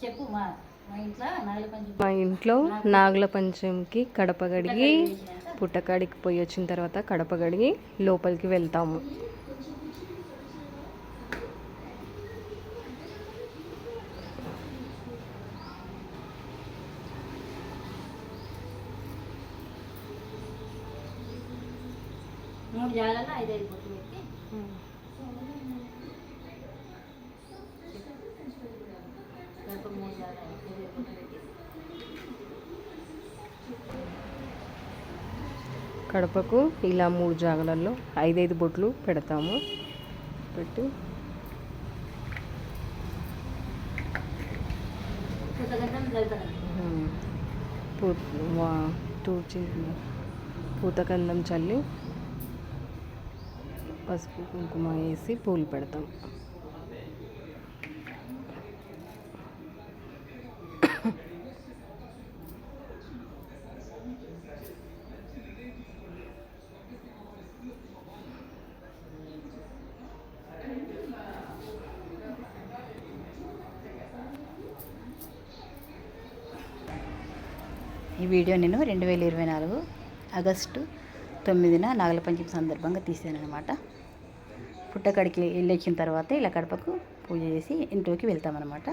చెప్పు మా మా ఇంట్లో నాగుల పంచమికి కడప గడిగి పుట్టకాడికి పోయి వచ్చిన తర్వాత కడప గడిగి లోపలికి వెళ్తాము. మూడు జాగాలో 5 బొట్లు పెట్టి కడపకు ఇలా 3 జాగలలో 5 బొట్లు పెడతాము. పెట్టి పూతకందం చల్లి పసుపు కుంకుమ వేసి పూలు పెడతాం. ఈ వీడియో నేను 2024 ఆగస్టు 9న నాగుల పంచమి సందర్భంగా తీసానమాట. పుట్టకాడికి వెళ్ళొచ్చిన తర్వాత ఇలా కడపకు పూజ చేసి ఇంట్లోకి వెళ్తామన్నమాట.